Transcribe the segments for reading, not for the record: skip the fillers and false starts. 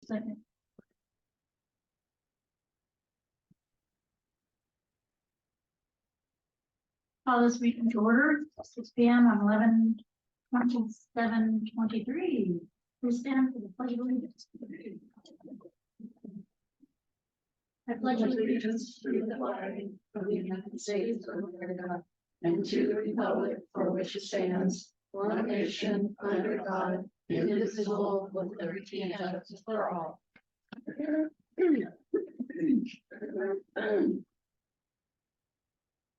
Second. Call this meeting to order, 6 p.m. on 11/27/23. Please stand for the pledge of allegiance. I pledge allegiance to the flag of the United States of America and to the republic for which it stands, one nation under God, indivisible, with liberty and justice for all.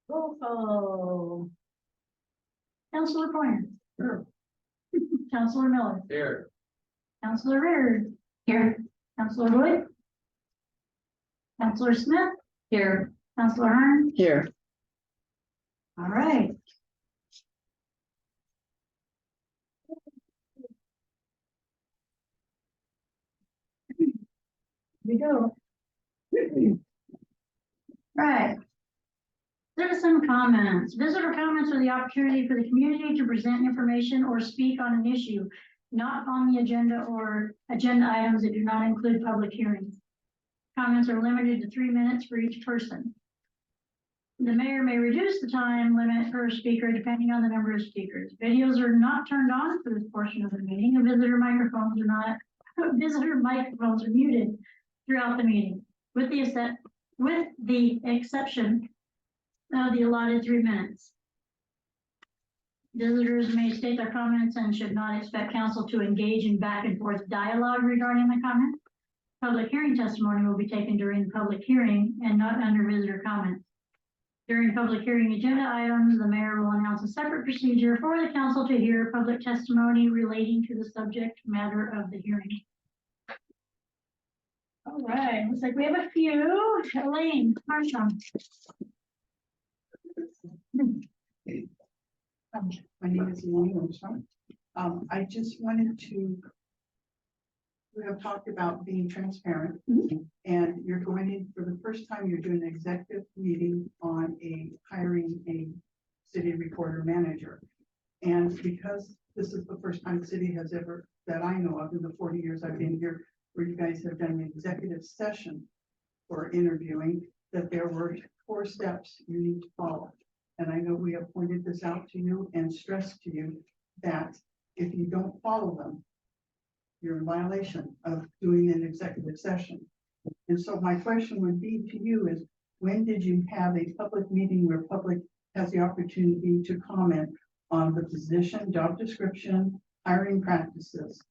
Roll call. Councilor Pointer. Here. Councilor Miller. Here. Councilor Reard. Here. Councilor Wood. Councilor Smith. Here. Councilor Hearn. Here. All right. Here we go. Right. Citizen comments. Visitor comments are the opportunity for the community to present information or speak on an issue not on the agenda or agenda items that do not include public hearings. Comments are limited to 3 minutes for each person. The mayor may reduce the time limit per speaker depending on the number of speakers. Videos are not turned on for this portion of the meeting, and visitor microphones are muted throughout the meeting, with the exception of the allotted 3 minutes. Visitors may state their comments and should not expect council to engage in back and forth dialogue regarding the comment. Public hearing testimony will be taken during the public hearing and not under visitor comments. During public hearing agenda items, the mayor will announce a separate procedure for the council to hear public testimony relating to the subject matter of the hearing. All right, looks like we have a few. Elaine, Armstrong. My name is Elaine Armstrong. I just wanted to, we have talked about being transparent, and you're going in for the first time, you're doing an executive meeting on hiring a city recorder manager. And because this is the first time the city has ever, that I know of in the 40 years I've been here, where you guys have done an executive session for interviewing, that there were 4 steps you need to follow. And I know we have pointed this out to you and stressed to you that if you don't follow them, you're in violation of doing an executive session. And so my question would be to you is, when did you have a public meeting where public has the opportunity to comment on the position, job description, hiring practices?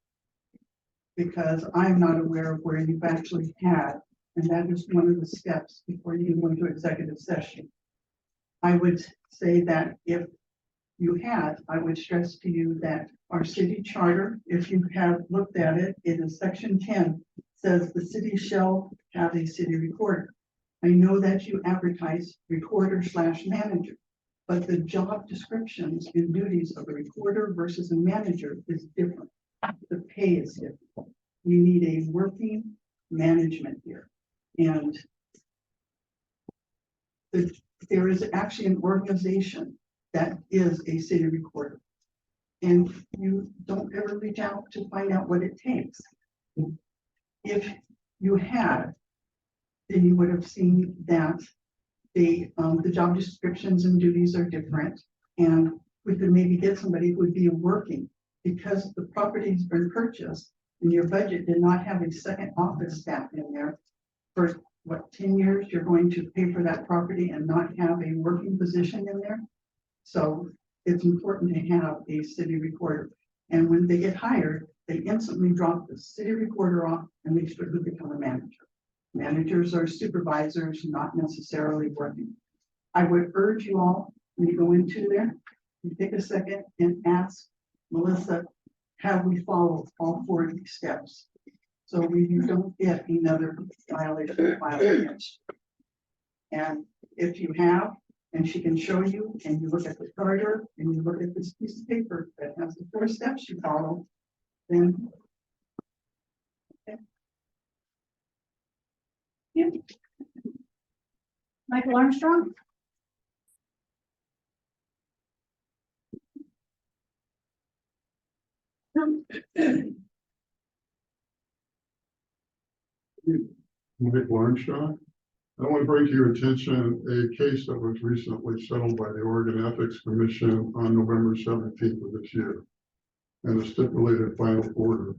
Because I'm not aware of where you've actually had, and that is one of the steps before you go into executive session. I would say that if you had, I would stress to you that our city charter, if you have looked at it, it is section 10, says the city shall have a city recorder. I know that you advertise recorder/manager, but the job descriptions and duties of a recorder versus a manager is different. The pay is different. You need a working management here. And there is actually an organization that is a city recorder, and you don't ever reach out to find out what it takes. If you had, then you would have seen that the job descriptions and duties are different, and we could maybe get somebody who would be working, because the property's been purchased and your budget did not have a second office staff in there for what, 10 years, you're going to pay for that property and not have a working position in there. So it's important to have a city recorder. And when they get hired, they instantly drop the city recorder off and they strictly become a manager. Managers are supervisors, not necessarily working. I would urge you all, when you go into there, you take a second and ask Melissa, have we followed all 4 of these steps? So we don't get another violation filed against you. And if you have, and she can show you, and you look at the charter, and you look at this piece of paper that has the 4 steps you follow, then okay. Yep. Michael Armstrong. Mike Armstrong. I want to bring to your attention a case that was recently settled by the Oregon Ethics Commission on November 17th of this year, and a stipulated final order.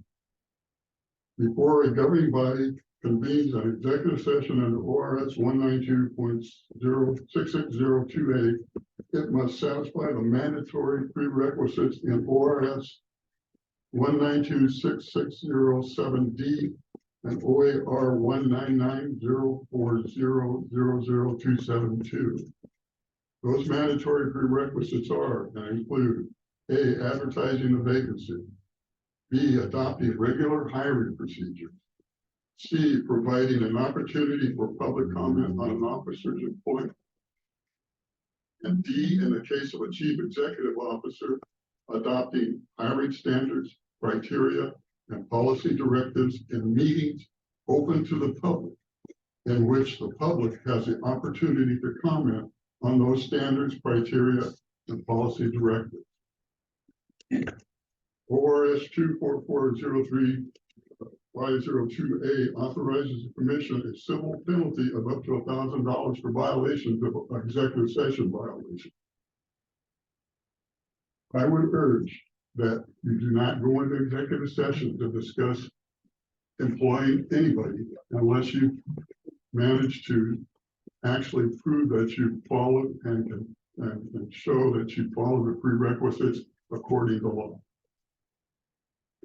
Before a governing body convenes an executive session under ORS 192.06602A, it must satisfy the mandatory prerequisites in ORS 192.660.7D and OAR 199.040.00272. Those mandatory prerequisites are and include A, advertising the vacancy, B, adopting regular hiring procedures, C, providing an opportunity for public comment on an officer's employment, and D, in the case of a chief executive officer, adopting hiring standards, criteria, and policy directives in meetings open to the public, in which the public has the opportunity to comment on those standards, criteria, and policy directives. ORS 24403.502A authorizes the commission a civil penalty of up to $1,000 for violations of executive session violation. I would urge that you do not go into executive session to discuss employing anybody unless you manage to actually prove that you followed and show that you follow the prerequisites according to law.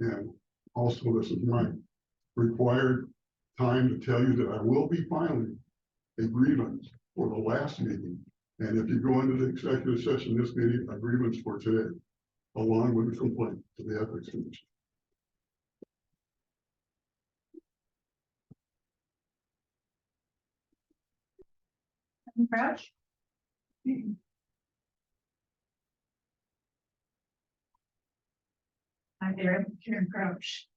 And also, this is my required time to tell you that I will be filing a grievance for the last meeting. And if you go into the executive session, this meeting, a grievance for today, along with a complaint to the Ethics Commission. Crouch? Hi there, I'm Karen Crouch.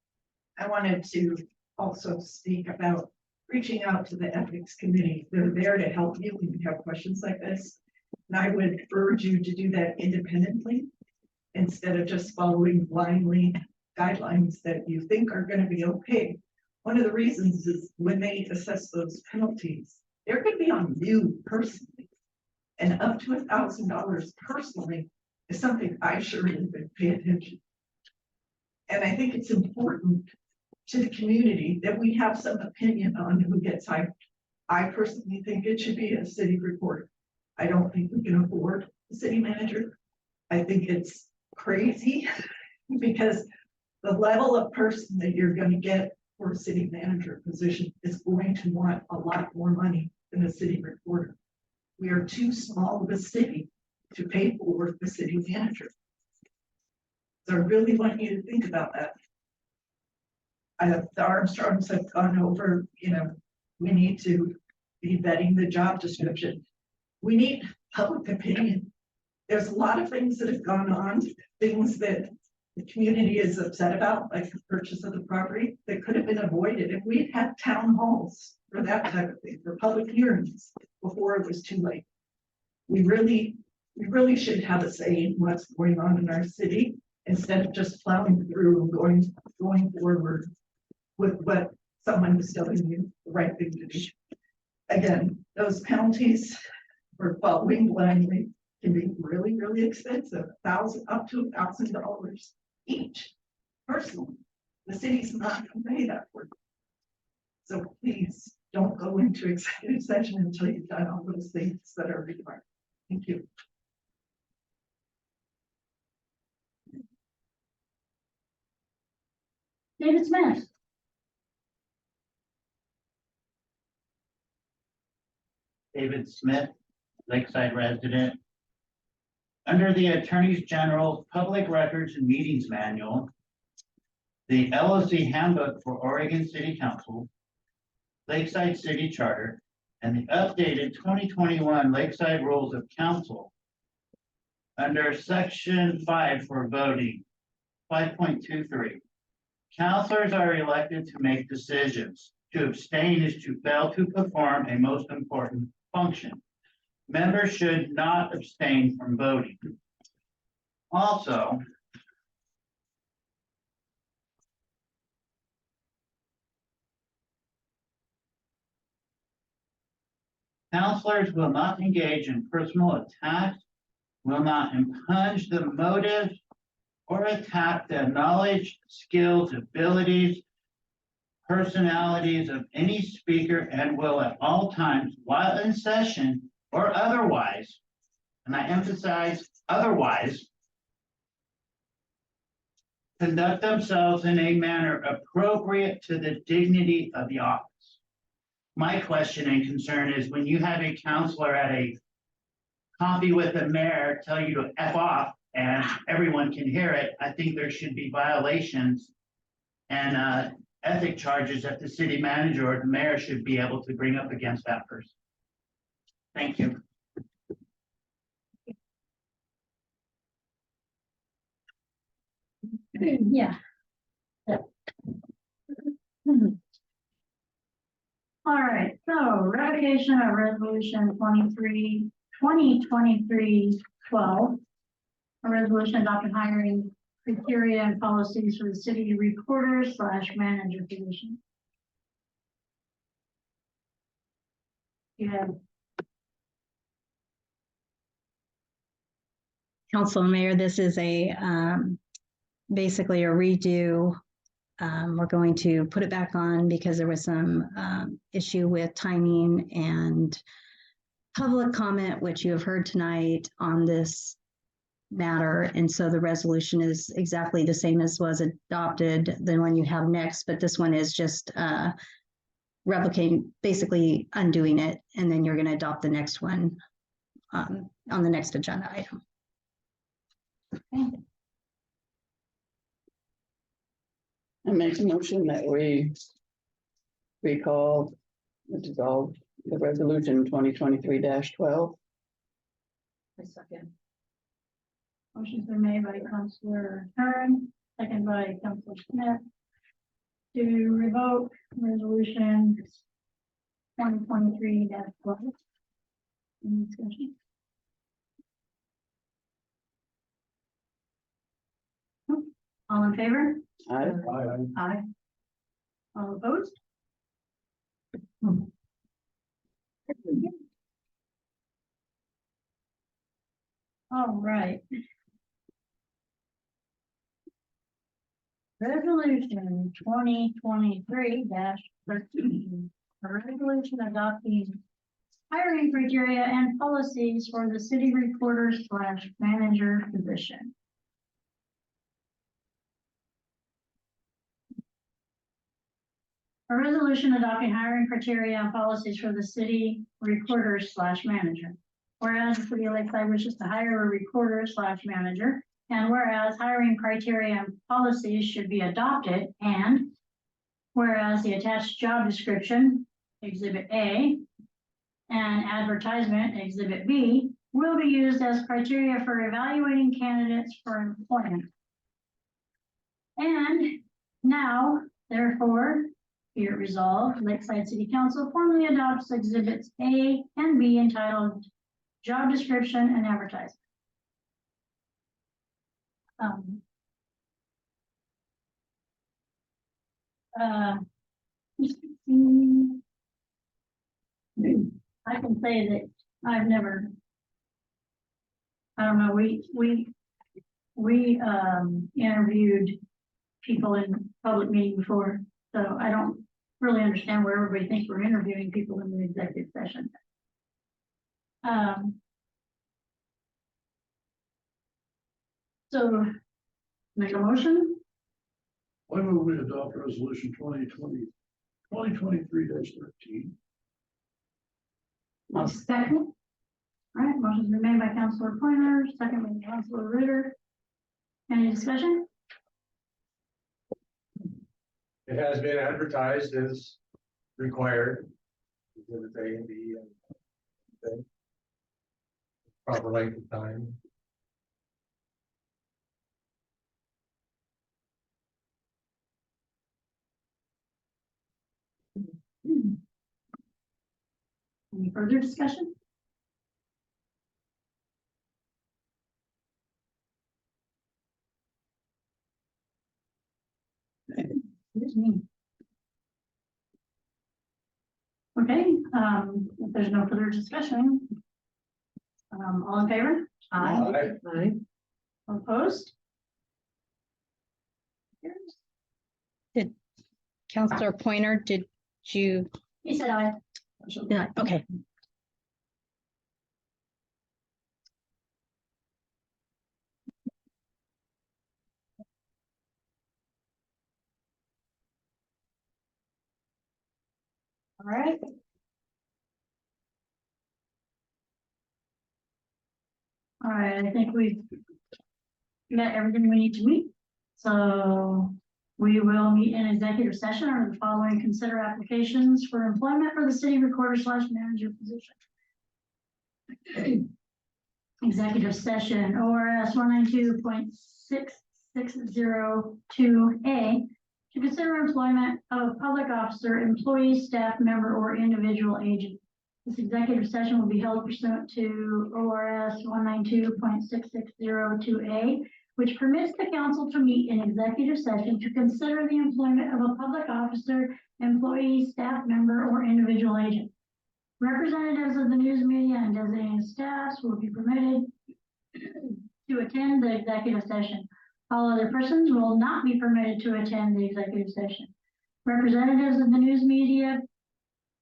I wanted to also speak about reaching out to the Ethics Committee. They're there to help you when you have questions like this. And I would urge you to do that independently instead of just following blindly guidelines that you think are going to be okay. One of the reasons is when they assess those penalties, they're going to be on you personally. And up to $1,000 personally is something I surely would pay attention. And I think it's important to the community that we have some opinion on who gets hired. I personally think it should be a city report. I don't think we can afford a city manager. I think it's crazy because the level of person that you're going to get for a city manager position is going to want a lot more money than a city reporter. We are too small of a city to pay for the city manager. So I really want you to think about that. The Armstrongs have gone over, we need to be vetting the job description. We need public opinion. There's a lot of things that have gone on, things that the community is upset about, like the purchase of the property, that could have been avoided if we had town halls for that type of thing, for public hearings before it was too late. We really should have a say in what's going on in our city instead of just plowing through and going forward with what someone is telling you the right thing to do. Again, those penalties for following blindly can be really, really expensive, up to $1,000 each. Personally, the city's not going to pay that for you. So please don't go into executive session until you've done all those things that are required. Thank you. David Smith? David Smith, Lakeside resident. Under the Attorney General's Public Records and Meetings Manual, the LOC Handbook for Oregon City Council, Lakeside City Charter, and the updated 2021 Lakeside Rules of Council, under Section 5 for voting, 5.23, councilors are elected to make decisions. To abstain is to fail to perform a most important function. Members should not abstain from voting. Also, Counselors will not engage in personal attacks, will not impugn the motives or attack the knowledge, skills, abilities, personalities of any speaker, and will at all times, while in session or otherwise, and I emphasize otherwise, conduct themselves in a manner appropriate to the dignity of the office. My question and concern is when you have a counselor at a coffee with the mayor tell you to F off and everyone can hear it, I think there should be violations and ethic charges that the city manager or the mayor should be able to bring up against that person. Thank you. Yeah. All right, so revocation of resolution 2023-12. A resolution adopting hiring criteria and policies for the city recorder / manager position. Yeah, Council and Mayor, this is basically a redo. We're going to put it back on because there was some issue with timing and public comment, which you have heard tonight on this matter. And so the resolution is exactly the same as was adopted, the one you have next, but this one is just replicating, basically undoing it. And then you're going to adopt the next one on the next agenda item. I make a motion that we recall the dissolve the resolution 2023-12. a second. Motion's been made by Councilor Kern, second by Councilor Smith. To revoke resolution 2023-12. Any discussion? All in favor? Aye. Aye. All opposed? All right. Resolution 2023-13. A resolution adopting hiring criteria and policies for the city recorder / manager position. A resolution adopting hiring criteria and policies for the city recorder / manager. Whereas the city of Lakeside wishes to hire a recorder / manager, and whereas hiring criteria and policies should be adopted, and whereas the attached job description, Exhibit A, and advertisement, Exhibit B, will be used as criteria for evaluating candidates for employment. And now, therefore, be it resolved, Lakeside City Council formally adopts Exhibits A and B entitled Job Description and Advertisement. I can say that I've never, I don't know, we interviewed people in public meeting before, so I don't really understand where everybody thinks we're interviewing people in the executive session. So make a motion. Why don't we adopt resolution 2023-13? Second. All right, motion's been made by Councilor Pointer, second by Councilor Ritter. Any discussion? It has been advertised as required. Exhibit A and B and proper length of time. Any further discussion? Excuse me. Okay, if there's no further discussion. All in favor? Aye. Opposed? Counselor Pointer, did you, He said aye. yeah, okay. All right. All right, I think we've met everything we need to meet. So we will meet in executive session under the following: consider applications for employment for the city recorder / manager position. Executive session ORS 192.6602A to consider employment of a public officer, employee, staff member, or individual agent. This executive session will be held pursuant to ORS 192.6602A, which permits the council to meet in executive session to consider the employment of a public officer, employee, staff member, or individual agent. Representatives of the news media and designated staffs will be permitted to attend the executive session. All other persons will not be permitted to attend the executive session. Representatives of the news media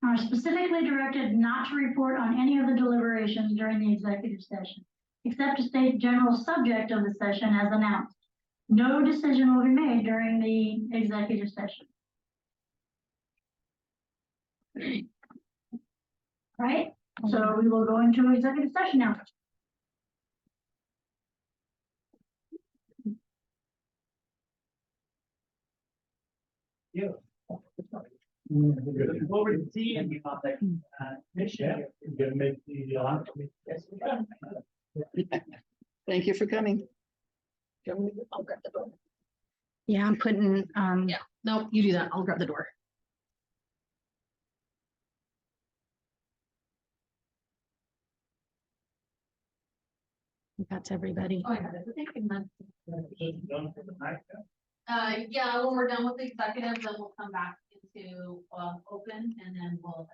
are specifically directed not to report on any of the deliberations during the executive session, except to state general subject of the session as announced. No decision will be made during the executive session. Right, so we will go into executive session now. What we're seeing about that, mission, You're gonna make the, Thank you for coming. Yeah, I'm putting, Yeah. No, you do that. I'll grab the door. that's everybody. Oh, yeah. done for the night. Yeah, when we're done with the executive, then we'll come back into, open and then we'll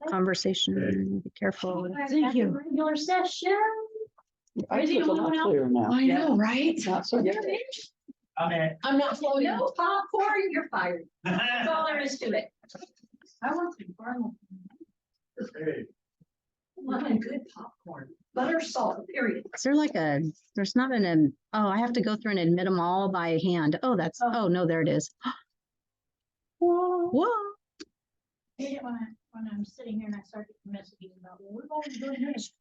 conversation. Be careful. Thank you. Regular session. I Ready feel to a move lot now? clearer now. I know, right? Not so good. Okay. I'm not flowing. No popcorn, you're fired. That's all there is to it. I want some caramel. Hey, Loving good popcorn, butter, salt, period. Is there like there's not oh, I have to go through and admit them all by hand. Oh, no, there it is. Whoa. Hate it when I'm sitting here and I start getting messages about, well, we're going to do this.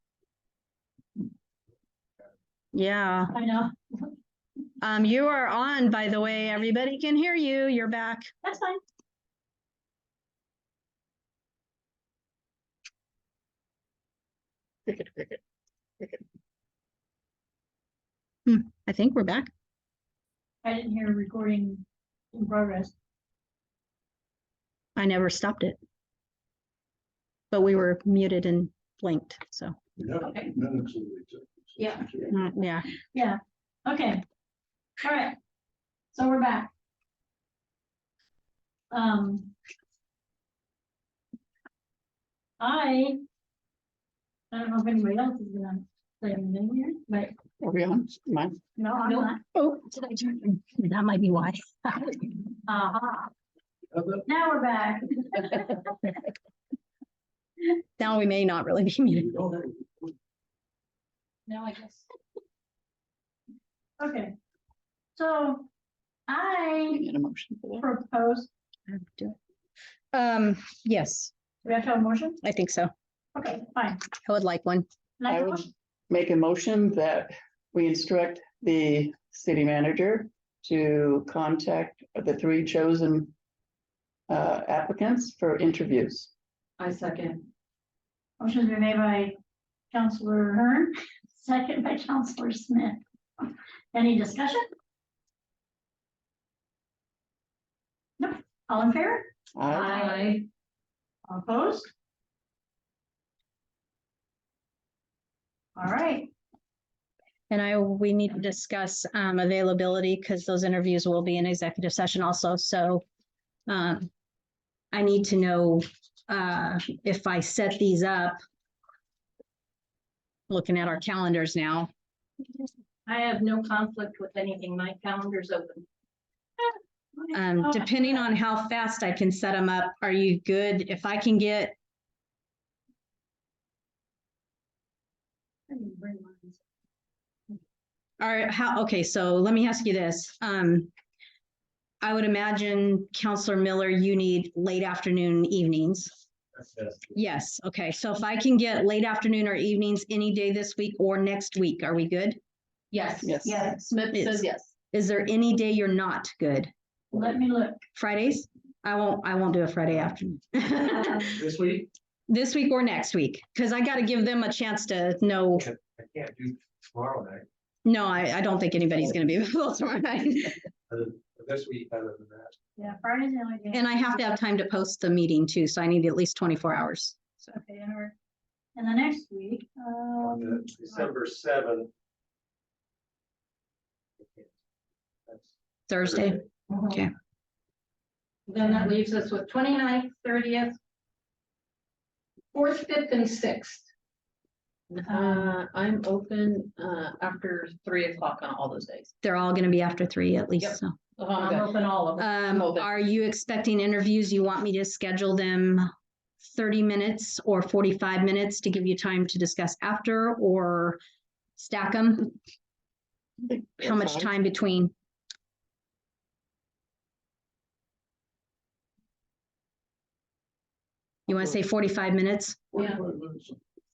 Yeah. I know, You are on, by the way. Everybody can hear you. You're back. that's fine. I think we're back. I didn't hear recording in progress. I never stopped it. But we were muted and blinked, so. we have Okay. minutes of the executive Yeah. session. Yeah. Yeah, okay. All right. So we're back. I don't know if anybody else is gonna say anything here, but Are we on? Mine? no, I'm Nope. not. Oh, did I turn? That might be why. Aha, Have that- now we're back. Now we may not really be muted. we don't have- Now I guess. Okay. So I We need a motion for that. propose, Yes, do we have to have a motion? I think so. Okay, fine. I would like one. Can I I have a would motion? make a motion that we instruct the city manager to contact the 3 chosen applicants for interviews. I second. Motion's been made by Counselor Hearn, second by Counselor Smith. Any discussion? Nope. All in favor? I All opposed? All right, And we need to discuss availability because those interviews will be in executive session also, so I need to know if I set these up. Looking at our calendars now, I have no conflict with anything. My calendar's open. depending on how fast I can set them up, are you good? If I can get, okay, so let me ask you this. I would imagine Counselor Miller, you need late afternoon, evenings. Yes, okay, so if I can get late afternoon or evenings any day this week or next week, are we good? Yes. Yes. Yeah, Smith says yes. Is there any day you're not good? let me look. Fridays? I won't do a Friday afternoon. This week, This week or next week, because I gotta give them a chance to know. I can't do tomorrow night, No, I don't think anybody's gonna be available tomorrow night. this week, other than that. Yeah, Friday's the only day. And I have to have time to post the meeting too, so I need at least 24 hours. So Okay, and the next week, On the December 7th. That's Thursday, okay. Then that leaves us with 29th, 30th, 4th, 5th, and 6th. I'm open, after 3 o'clock on all those days. They're all gonna be after 3 at Yep. least, so. I'm open all of them. open. Are you expecting interviews? You want me to schedule them 30 minutes or 45 minutes to give you time to discuss after, or stack them? How much time between? You want to say 45 minutes? 45 minutes.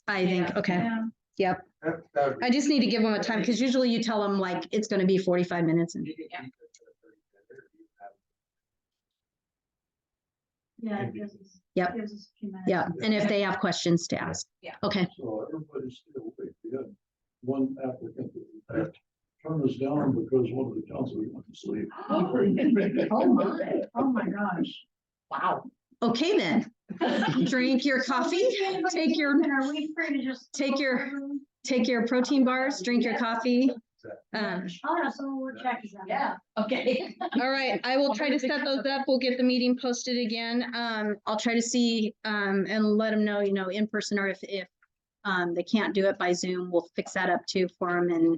I think, Yeah. okay, yeah, yep. that would be- I just need to give them a time, because usually you tell them like, it's gonna be 45 minutes and, yeah. it gives us- Yep. gives us a few minutes. yeah, and if they have questions to ask. Yeah. Okay, So everybody's still, we had one applicant that turned us down because one of the council went to sleep. Oh my gosh. Wow. okay then. Drink your coffee, take your, And are we free to just? take your protein bars, drink your coffee. I'll have someone work Jackie's on. Yeah, okay. All right, I will try to set those up. We'll get the meeting posted again. I'll try to see, and let them know, in person, or if they can't do it by Zoom, we'll fix that up too for them,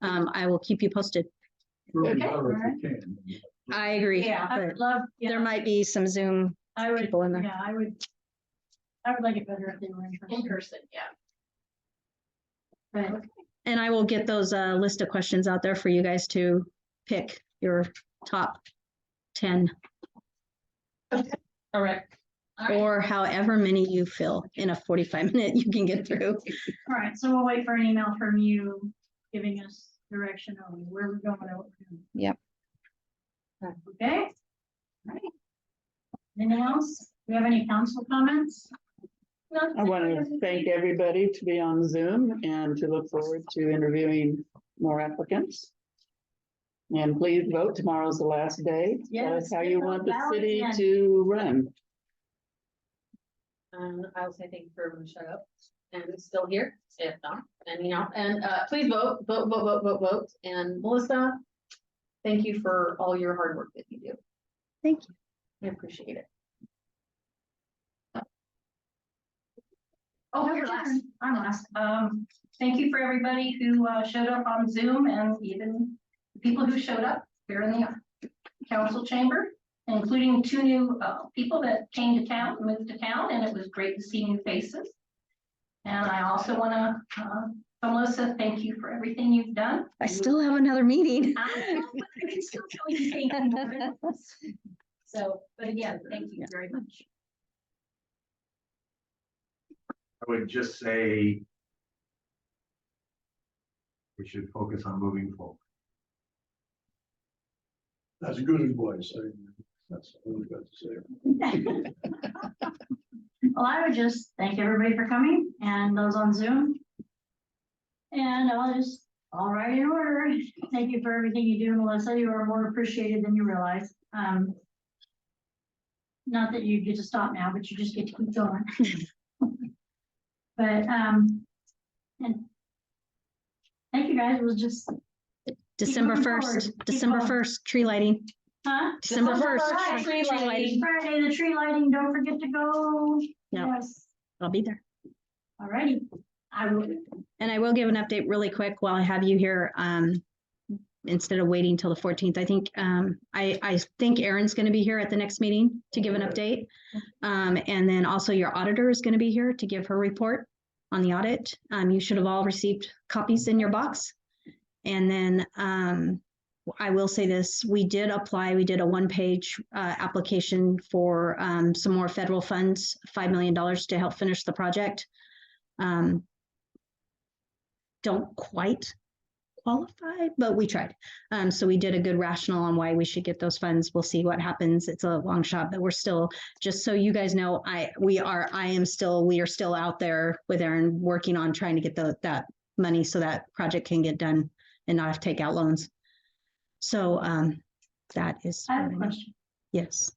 and I will keep you posted. Really Okay, better if alright. you can. I agree. Yeah, I but would love, There might be some Zoom I would, people in there. yeah, I would like it better if they were in person. In person, yeah. But And I will get those list of questions out there for you guys to pick your top 10 All right. All right. or however many you feel in a 45-minute you can get through. all right, so we'll wait for an email from you giving us direction on where we're going. and what we're doing. Yep. Okay? All right. Anything else? Do we have any council comments? I want to thank everybody to be on Zoom and to look forward to interviewing more applicants. And please vote. Tomorrow's the last day. Tell us Yes, how get you those want the ballots city in. to run. I'll say thank you for everyone who showed up and is still here, if not, and please vote, vote. And Melissa, thank you for all your hard work that you do. Thank you. I appreciate it. Oh, you're last. I'm last. Thank you for everybody who showed up on Zoom and even the people who showed up here in the council chamber, including 2 new people that came to town, moved to town, and it was great to see new faces. And I also want to, Melissa, thank you for everything you've done. I still have another meeting. I know, but I can still tell you thank you more. So, but again, thank you very much. I would just say we should focus on moving forward. That's good advice. That's all I've got to say. Well, I would just thank everybody for coming and those on Zoom. And all right in order. Thank you for everything you do, Melissa. You are more appreciated than you realize. Not that you get to stop now, but you just get to keep going. But, and thank you guys. It was just, December moving 1st, forward. Keep December going. 1st, tree lighting. huh? December Oh, 1st, right. tree lighting. Friday, the tree lighting. Don't forget to go. Yep. Yes. I'll be there. All righty. I will. And I will give an update really quick while I have you here. Instead of waiting till the 14th, I think, I think Erin's going to be here at the next meeting to give an update. And then also your auditor is going to be here to give her report on the audit. You should have all received copies in your box. And then, I will say this, we did apply, we did a 1-page application for some more federal funds, $5 million to help finish the project. Don't quite qualify, but we tried. So we did a good rationale on why we should get those funds. We'll see what happens. It's a long shot, but we're still, just so you guys know, we are still out there with Erin working on trying to get that money so that project can get done and not have to take out loans. So that is. I have a question. Yes.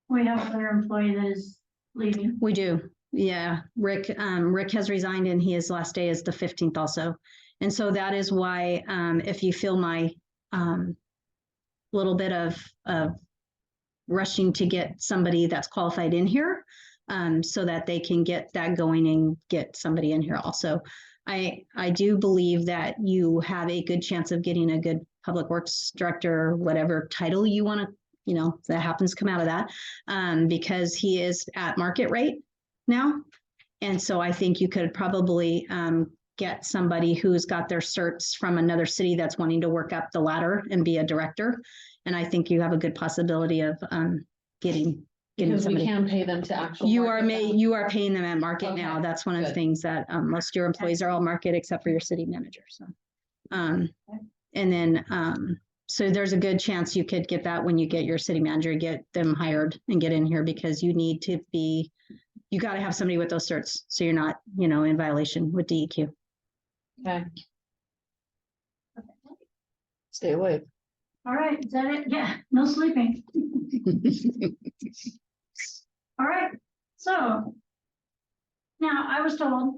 We have another employee that is leaving. We do. Yeah, Rick has resigned and his last day is the 15th also. And so that is why, if you feel my little bit of rushing to get somebody that's qualified in here, so that they can get that going and get somebody in here also. I do believe that you have a good chance of getting a good public works director, whatever title you want to, that happens to come out of that, because he is at market rate now. And so I think you could probably get somebody who's got their certs from another city that's wanting to work up the ladder and be a director. And I think you have a good possibility of getting Because we somebody. can pay them to actually. You are paying them at market now. Okay, That's one of the good. things that most of your employees are all market except for your city manager. So, and then so there's a good chance you could get that when you get your city manager, get them hired and get in here, because you need to be, you got to have somebody with those certs. So you're not, in violation with DEQ. Okay. Stay awake. All right, is that it? Yeah, no sleeping. All right, so now I was told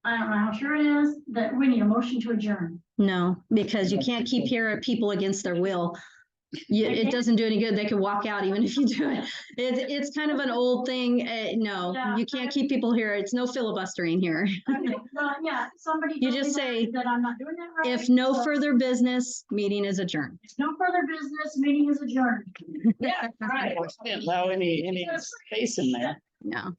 I don't know how sure it is, that we need a motion to adjourn. No, because you can't keep here people against their will. It doesn't do any good. They can walk out even if you do it. It's kind of an old thing. No, Yeah. you can't keep people here. It's no filibustering here. Okay, well, yeah, somebody. You told me just say, that I'm not doing that right. If no so further business, meeting is adjourned. no further business, meeting is adjourned. Yeah, right. Can't allow any space in there. No.